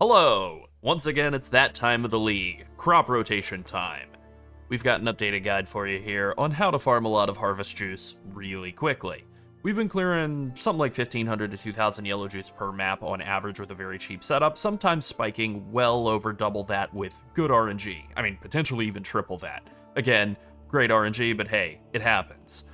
Hello! Once again, it's that time of the league, crop rotation time. We've got an updated guide for you here on how to farm a lot of harvest juice really quickly. We've been clearing something like 1,500 to 2,000 yellow juice per map on average with a very cheap setup, sometimes spiking well over double that with good RNG. I mean, potentially even triple that. Again, great RNG, but hey, it happens.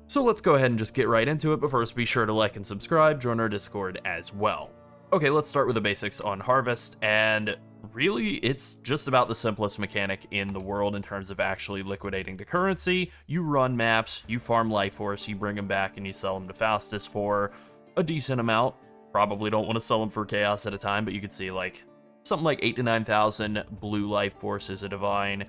So let's go ahead and just get right into it, but first be sure to like and subscribe, join our Discord as well. Okay, let's start with the basics on Harvest, and really, it's just about the simplest mechanic in the world in terms of actually liquidating the currency. You run maps, you farm Life Force, you bring them back, and you sell them to Faustus for a decent amount. Probably don't want to sell them for Chaos at a time, but you could see like something like 8,000 to 9,000 blue Life Force is a Divine,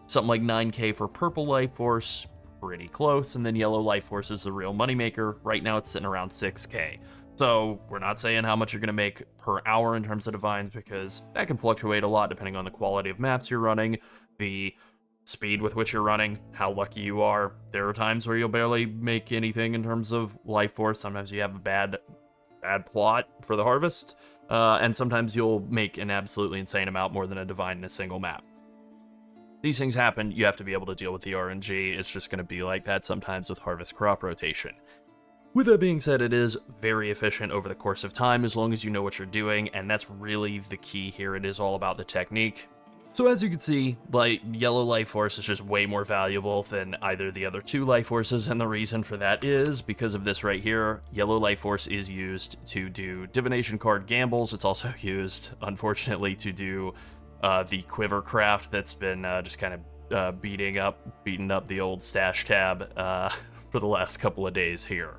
something like 9k for purple Life Force, pretty close, and then yellow Life Force is the real moneymaker. Right now it's sitting around 6k. So we're not saying how much you're going to make per hour in terms of divines, because that can fluctuate a lot depending on the quality of maps you're running, the speed with which you're running, how lucky you are. There are times where you'll barely make anything in terms of Life Force. Sometimes you have a bad plot for the harvest, and sometimes you'll make an absolutely insane amount more than a divine in a single map. These things happen. You have to be able to deal with the RNG. It's just going to be like that sometimes with harvest crop rotation. With that being said, it is very efficient over the course of time as long as you know what you're doing, and that's really the key here. It is all about the technique. So as you can see, like, yellow Life Force is just way more valuable than either the other two Life Forces, and the reason for that is because of this right here. Yellow Life Force is used to do divination card gambles. It's also used, unfortunately, to do the quiver craft that's been just kind of beating up the old stash tab for the last couple of days here.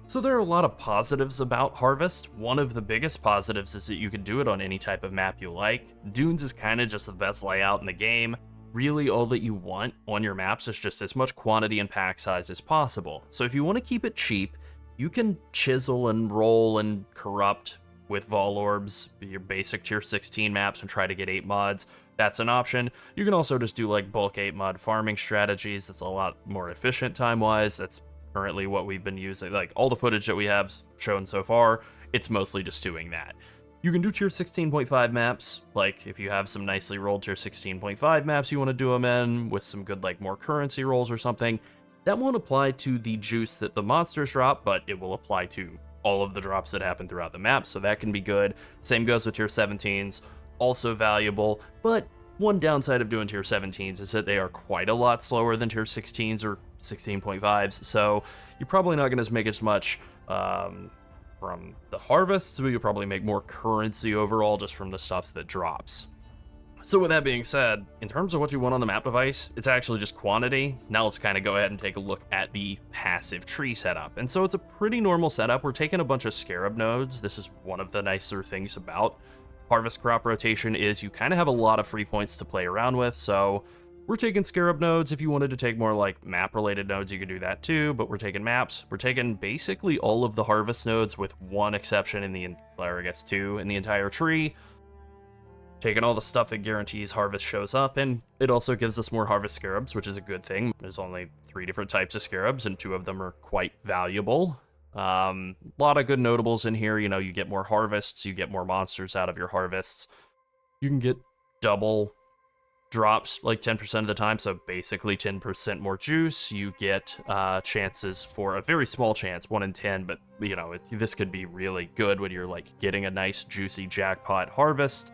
So there are a lot of positives about Harvest. One of the biggest positives is that you can do it on any type of map you like. Dunes is kind of just the best layout in the game. Really, all that you want on your maps is just as much quantity and pack size as possible. So if you want to keep it cheap, you can chisel and roll and corrupt with Vol Orbs, your basic tier 16 maps, and try to get 8 mods. That's an option. You can also just do like bulk 8 mod farming strategies. That's a lot more efficient time-wise. That's currently what we've been using. Like, all the footage that we have shown so far, it's mostly just doing that. You can do tier 16.5 maps, like if you have some nicely rolled tier 16.5 maps you want to do them in with some good, like, more currency rolls or something. That won't apply to the juice that the monsters drop, but it will apply to all of the drops that happen throughout the map, so that can be good. Same goes with tier 17s, also valuable, but one downside of doing tier 17s is that they are quite a lot slower than tier 16s or 16.5s, so you're probably not going to make as much from the harvest, so you'll probably make more currency overall just from the stuff that drops. So with that being said, in terms of what you want on the map device, it's actually just quantity. Now let's kind of go ahead and take a look at the passive tree setup. And so it's a pretty normal setup. We're taking a bunch of Scarab nodes. This is one of the nicer things about Harvest crop rotation is you kind of have a lot of free points to play around with, so we're taking Scarab nodes. If you wanted to take more like map-related nodes, you could do that too, but we're taking maps. We're taking basically all of the Harvest nodes with one exception or I guess two in the entire tree. Taking all the stuff that guarantees Harvest shows up, and it also gives us more Harvest Scarabs, which is a good thing. There's only 3 different types of Scarabs, and 2 of them are quite valuable. A lot of good notables in here. You know, you get more harvests, you get more monsters out of your harvests. You can get double drops like 10% of the time, so basically 10% more juice. You get chances for a very small chance, 1 in 10, but you know, this could be really good when you're like getting a nice juicy jackpot harvest.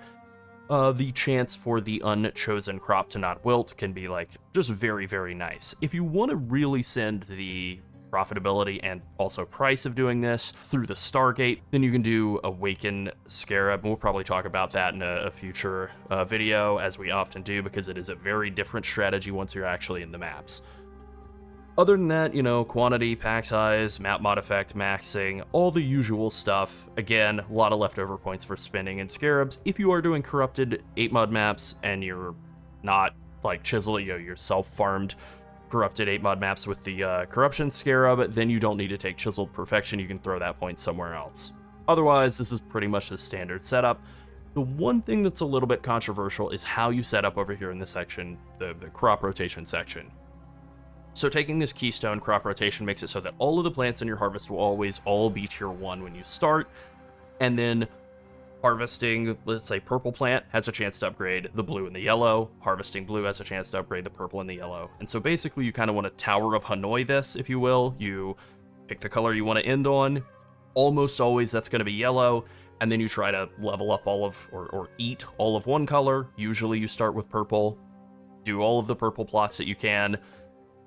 The chance for the unchosen crop to not wilt can be like just very, very nice. If you want to really send the profitability and also price of doing this through the Stargate, then you can do Awaken Scarab. We'll probably talk about that in a future video, as we often do, because it is a very different strategy once you're actually in the maps. Other than that, you know, quantity, pack size, map mod effect, maxing, all the usual stuff. Again, a lot of leftover points for spinning and Scarabs. If you are doing corrupted 8 mod maps and you're not like chisel, you know, you're self-farmed corrupted 8 mod maps with the corruption Scarab, then you don't need to take chiseled perfection. You can throw that point somewhere else. Otherwise, this is pretty much the standard setup. The one thing that's a little bit controversial is how you set up over here in this section, the crop rotation section. So taking this keystone crop rotation makes it so that all of the plants in your harvest will always all be tier 1 when you start, and then Harvesting, let's say, purple plant has a chance to upgrade the blue and the yellow. Harvesting blue has a chance to upgrade the purple and the yellow. And so basically you kind of want to Tower of Hanoi this, if you will. You pick the color you want to end on. Almost always that's going to be yellow. And then you try to level up all of, or eat all of one color. Usually you start with purple. Do all of the purple plots that you can.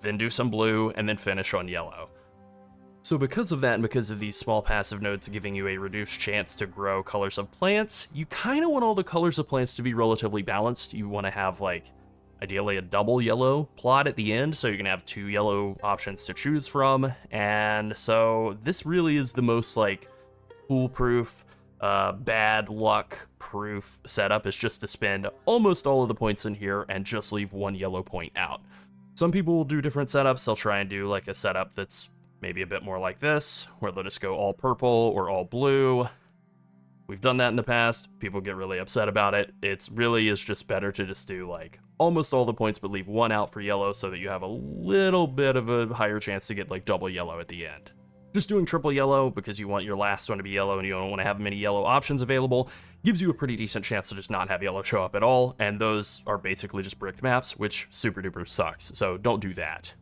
Then do some blue, and then finish on yellow. So because of that, and because of these small passive nodes giving you a reduced chance to grow colors of plants, you kind of want all the colors of plants to be relatively balanced. You want to have, like, ideally a double yellow plot at the end, so you can have 2 yellow options to choose from. And so this really is the most, like, foolproof, bad luck proof setup, is just to spend almost all of the points in here and just leave 1 yellow point out. Some people will do different setups. They'll try and do, like, a setup that's maybe a bit more like this, where they'll just go all purple or all blue. We've done that in the past. People get really upset about it. It's really is just better to just do, like, almost all the points but leave 1 out for yellow so that you have a little bit of a higher chance to get, like, double yellow at the end. Just doing triple yellow because you want your last one to be yellow and you don't want to have many yellow options available gives you a pretty decent chance to just not have yellow show up at all, and those are basically just bricked maps, which super duper sucks, so don't do that.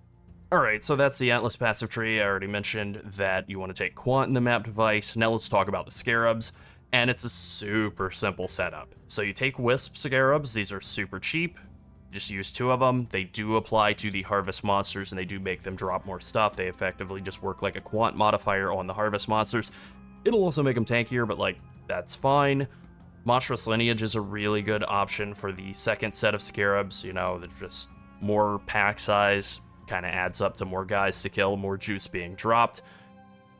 Alright, so that's the Atlas passive tree. I already mentioned that you want to take Quant in the map device. Now let's talk about the Scarabs, and it's a super simple setup. So you take Wisp Scarabs, these are super cheap, just use 2 of them. They do apply to the Harvest monsters, and they do make them drop more stuff. They effectively just work like a Quant modifier on the Harvest monsters. It'll also make them tankier, but, like, that's fine. Monstrous Lineage is a really good option for the second set of Scarabs. You know, there's just more pack size, kind of adds up to more guys to kill, more juice being dropped.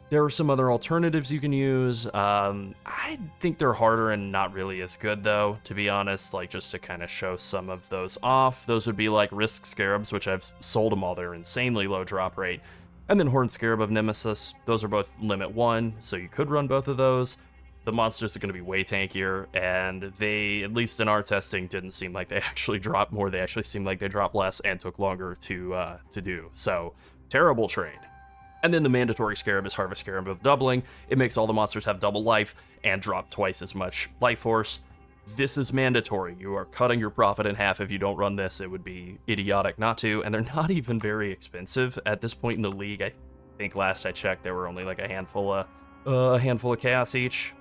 There are some other alternatives you can use. I think they're harder and not really as good, though, to be honest, like, just to kind of show some of those off. Those would be like Risk Scarabs, which I've sold them all. They're insanely low drop rate. And then Horned Scarab of Nemesis. Those are both limit 1, so you could run both of those. The monsters are going to be way tankier, and they, at least in our testing, didn't seem like they actually dropped more. They actually seemed like they dropped less and took longer to do. So, terrible trade. And then the mandatory Scarab is Harvest Scarab of Doubling. It makes all the monsters have double life and drop twice as much life force. This is mandatory. You are cutting your profit in half if you don't run this. It would be idiotic not to, and they're not even very expensive at this point in the league. I think last I checked, there were only like a handful of chaos each.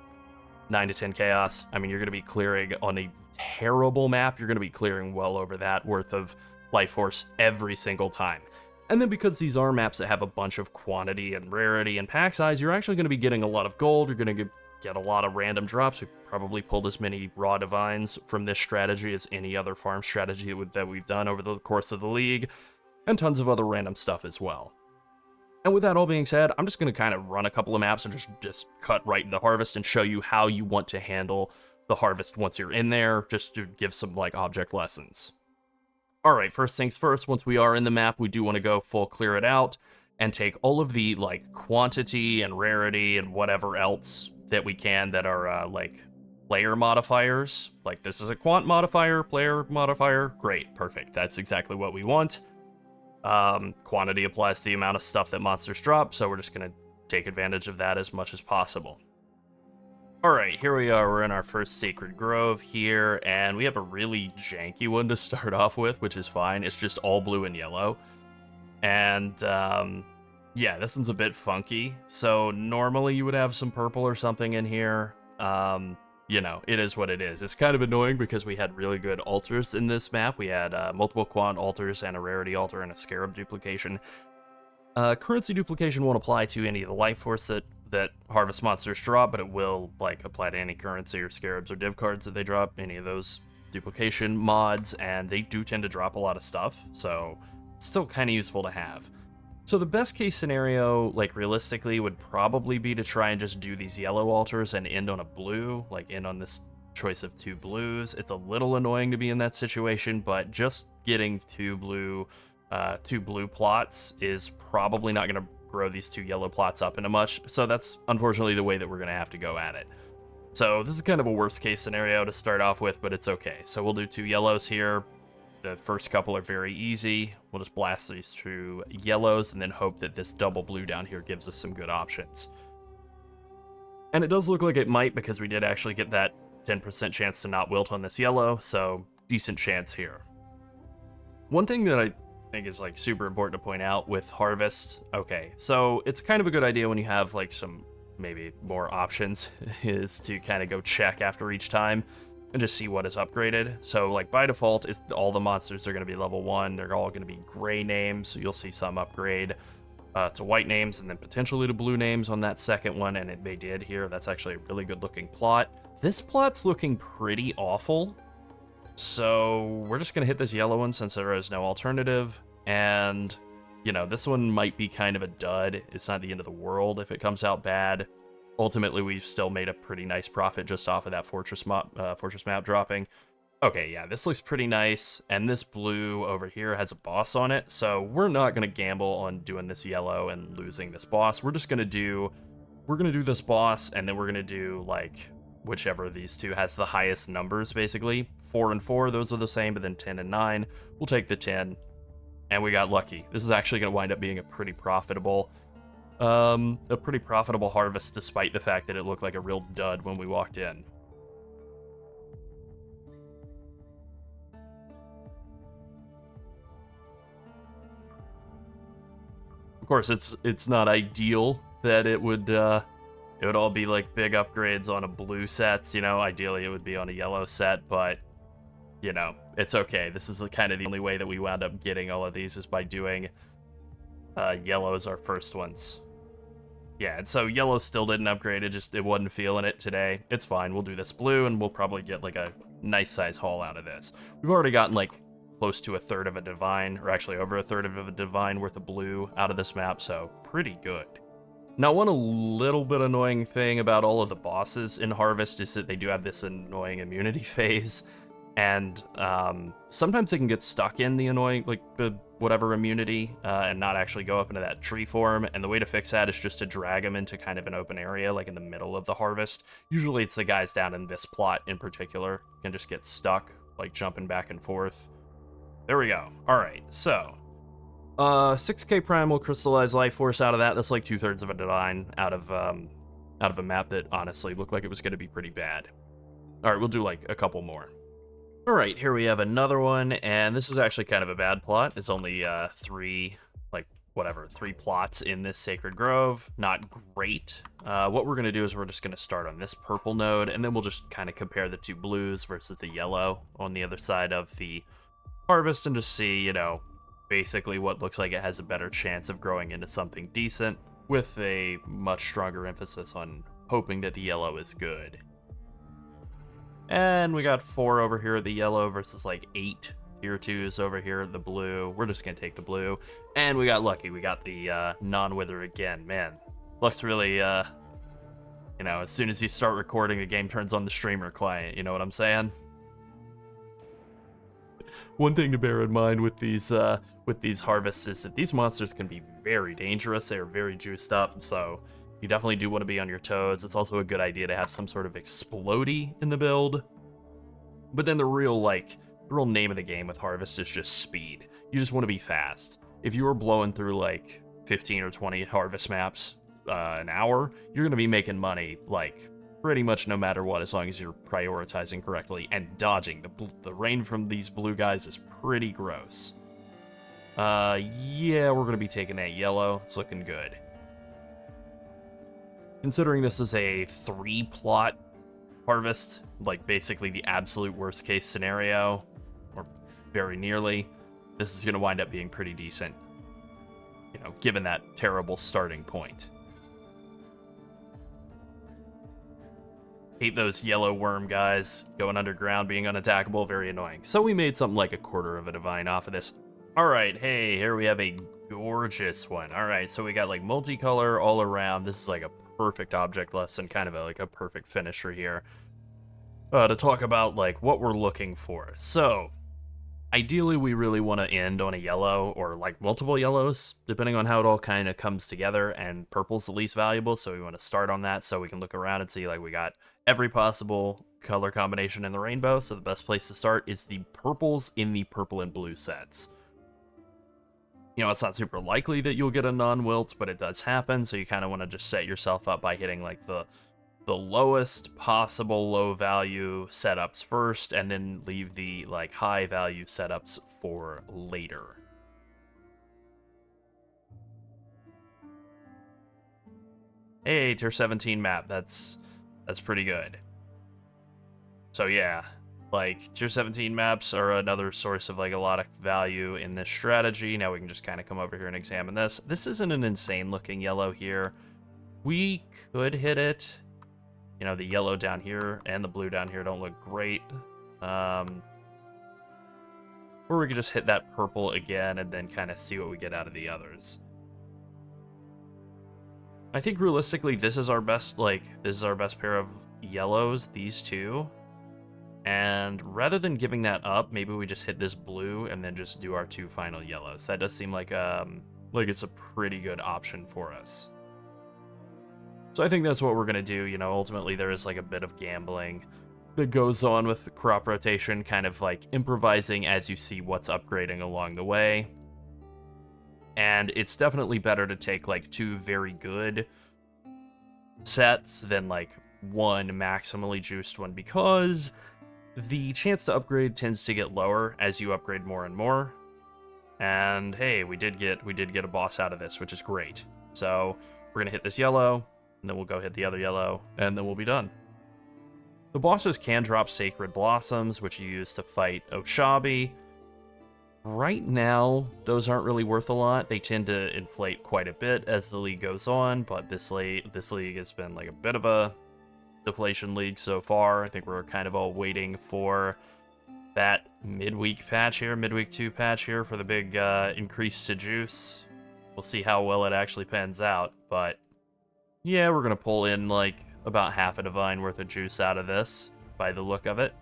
9 to 10 chaos. I mean, you're going to be clearing on a terrible map, you're going to be clearing well over that worth of life force every single time. And then because these are maps that have a bunch of quantity and rarity and pack size, you're actually going to be getting a lot of gold, you're going to get a lot of random drops. We probably pulled as many raw divines from this strategy as any other farm strategy that we've done over the course of the league, and tons of other random stuff as well. And with that all being said, I'm just going to kind of run a couple of maps and just cut right into Harvest and show you how you want to handle the Harvest once you're in there, just to give some, like, object lessons. Alright, first things first, once we are in the map, we do want to go full clear it out and take all of the, like, quantity and rarity and whatever else that we can that are, like, player modifiers. Like, this is a quant modifier, player modifier. Great, perfect. That's exactly what we want. Quantity applies to the amount of stuff that monsters drop, so we're just going to take advantage of that as much as possible. Alright, here we are, we're in our first Sacred Grove here, and we have a really janky one to start off with, which is fine. It's just all blue and yellow. And, yeah, this one's a bit funky, so normally you would have some purple or something in here. You know, it is what it is. It's kind of annoying because we had really good altars in this map. We had multiple quant altars and a rarity altar and a scarab duplication. Currency duplication won't apply to any of the life force that harvest monsters drop, but it will, like, apply to any currency or scarabs or div cards that they drop, any of those duplication mods, and they do tend to drop a lot of stuff, so it's still kind of useful to have. So the best case scenario, like, realistically, would probably be to try and just do these yellow altars and end on a blue, like end on this choice of 2 blues. It's a little annoying to be in that situation, but just getting 2 blue plots is probably not going to grow these 2 yellow plots up into much, so that's unfortunately the way that we're going to have to go at it. So this is kind of a worst case scenario to start off with, but it's okay. So we'll do 2 yellows here. The first couple are very easy. We'll just blast these through yellows and then hope that this double blue down here gives us some good options. And it does look like it might, because we did actually get that 10% chance to not wilt on this yellow, so decent chance here. One thing that I think is like super important to point out with Harvest, okay, so it's kind of a good idea when you have like some maybe more options is to kind of go check after each time and just see what is upgraded. So like by default, all the monsters are going to be level 1. They're all going to be gray names, so you'll see some upgrade to white names and then potentially to blue names on that second one, and they did here. That's actually a really good looking plot. This plot's looking pretty awful, so we're just gonna hit this yellow one since there is no alternative, and you know, this one might be kind of a dud. It's not the end of the world if it comes out bad. Ultimately, we've still made a pretty nice profit just off of that fortress map dropping. Okay, yeah, this looks pretty nice, and this blue over here has a boss on it, so we're not gonna gamble on doing this yellow and losing this boss. We're gonna do this boss, and then we're gonna do like whichever of these two has the highest numbers, basically. 4 and 4, those are the same, but then 10 and 9, we'll take the 10, and we got lucky. This is actually gonna wind up being a pretty profitable harvest, despite the fact that it looked like a real dud when we walked in. Of course, it's not ideal that it would all be like big upgrades on a blue set. You know, ideally it would be on a yellow set, but you know, it's okay. This is kind of the only way that we wound up getting all of these is by doing yellow as our first ones. Yeah, and so yellow still didn't upgrade. It wasn't feeling it today. It's fine. We'll do this blue, and we'll probably get like a nice size haul out of this. We've already gotten like close to a third of a divine, or actually over a third of a divine worth of blue out of this map, so pretty good. Now, one a little bit annoying thing about all of the bosses in Harvest is that they do have this annoying immunity phase, and sometimes they can get stuck in the annoying, like, the whatever immunity, and not actually go up into that tree form, and the way to fix that is just to drag them into kind of an open area, like in the middle of the Harvest. Usually it's the guys down in this plot in particular can just get stuck, like jumping back and forth. There we go. Alright, so 6k primal crystallized life force out of that. That's like 2/3 of a divine out of a map that honestly looked like it was going to be pretty bad. Alright, we'll do like a couple more. Alright, here we have another one, and this is actually kind of a bad plot. It's only 3 plots in this Sacred Grove. Not great. What we're going to do is we're just going to start on this purple node, and then we'll just kind of compare the two blues versus the yellow on the other side of the Harvest and just see, you know, basically what looks like it has a better chance of growing into something decent, with a much stronger emphasis on hoping that the yellow is good. And we got 4 over here at the yellow versus like 8 tier 2s over here at the blue. We're just gonna take the blue. And we got lucky. We got the non-wither again. Man, luck's really, you know, as soon as you start recording, the game turns on the streamer client. You know what I'm saying? One thing to bear in mind with these harvests is that these monsters can be very dangerous. They are very juiced up, so you definitely do want to be on your toes. It's also a good idea to have some sort of explodey in the build. But then the real name of the game with Harvest is just speed. You just want to be fast. If you were blowing through like 15 or 20 Harvest maps an hour, you're going to be making money like pretty much no matter what, as long as you're prioritizing correctly and dodging. The rain from these blue guys is pretty gross. Yeah, we're going to be taking that yellow. It's looking good. Considering this is a 3-plot Harvest, like basically the absolute worst case scenario, or very nearly, this is going to wind up being pretty decent, you know, given that terrible starting point. Hate those yellow worm guys going underground, being unattackable, very annoying. So we made something like a 1/4 of a divine off of this. Alright, hey, here we have a gorgeous one. Alright, so we got like multicolor all around. This is like a perfect object lesson, kind of like a perfect finisher here. To talk about like what we're looking for. So, ideally we really want to end on a yellow or like multiple yellows, depending on how it all kind of comes together, and purple's the least valuable, so we want to start on that so we can look around and see like we got every possible color combination in the rainbow, so the best place to start is the purples in the purple and blue sets. You know, it's not super likely that you'll get a non-wilt, but it does happen, so you kind of want to just set yourself up by hitting like the the lowest possible low value setups first, and then leave the like high value setups for later. Hey, tier 17 map, that's pretty good. So yeah, like tier 17 maps are another source of like a lot of value in this strategy. Now we can just kind of come over here and examine this. This isn't an insane looking yellow here. We could hit it. You know, the yellow down here and the blue down here don't look great. Or we could just hit that purple again and then kind of see what we get out of the others. I think realistically, this is our best pair of yellows, these two. And rather than giving that up, maybe we just hit this blue and then just do our 2 final yellows. That does seem like it's a pretty good option for us. So I think that's what we're gonna do. You know, ultimately there is like a bit of gambling that goes on with the crop rotation, kind of like improvising as you see what's upgrading along the way. And it's definitely better to take like 2 very good sets than like 1 maximally juiced one, because the chance to upgrade tends to get lower as you upgrade more and more. And hey, we did get a boss out of this, which is great. So we're gonna hit this yellow, and then we'll go hit the other yellow, and then we'll be done. The bosses can drop Sacred Blossoms, which you use to fight Oshabi. Right now, those aren't really worth a lot. They tend to inflate quite a bit as the league goes on, but this league has been like a bit of a deflation league so far. I think we're kind of all waiting for that midweek patch here, midweek 2 patch here for the big increase to juice. We'll see how well it actually pans out, but yeah, we're gonna pull in like about half a divine worth of juice out of this by the look of it.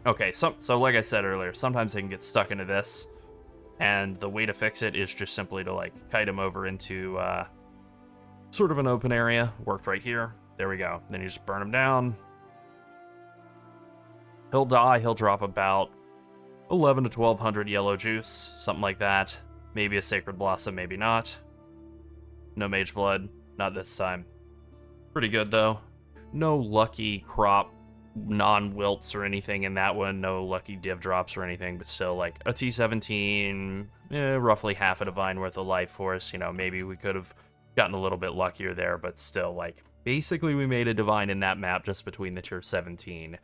Okay, so like I said earlier, sometimes they can get stuck into this, and the way to fix it is just simply to like kite him over into sort of an open area. Worked right here. There we go. Then you just burn him down. He'll die. He'll drop about 11 to 1200 yellow juice, something like that. Maybe a Sacred Blossom, maybe not. No Mage Blood, not this time. Pretty good though. No lucky crop non-wilts or anything in that one, no lucky div drops or anything, but still like a T17, roughly half a divine worth of life force. You know, maybe we could have gotten a little bit luckier there, but still, like, basically we made a divine in that map just between the tier 17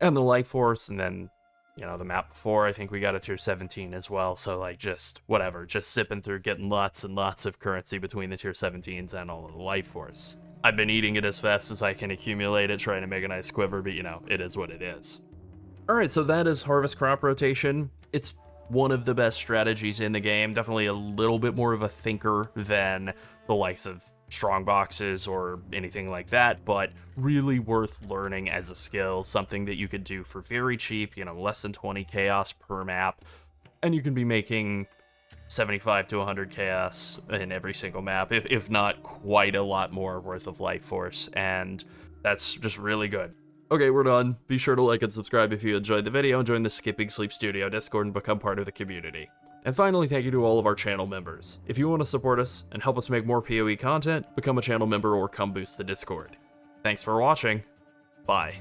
and the life force, and then, you know, the map before, I think we got a tier 17 as well, so like just whatever, just sipping through, getting lots and lots of currency between the tier 17s and all of the life force. I've been eating it as fast as I can accumulate it, trying to make a nice quiver, but you know, it is what it is. Alright, so that is Harvest Crop Rotation. It's one of the best strategies in the game, definitely a little bit more of a thinker than the likes of strong boxes or anything like that, but really worth learning as a skill, something that you could do for very cheap, you know, less than 20 chaos per map, and you can be making 75 to 100 chaos in every single map, if not quite a lot more worth of life force, and that's just really good. Okay, we're done. Be sure to like and subscribe if you enjoyed the video, and join the Skipping Sleep Studio Discord and become part of the community. And finally, thank you to all of our channel members. If you want to support us and help us make more PoE content, become a channel member or come boost the Discord. Thanks for watching. Bye.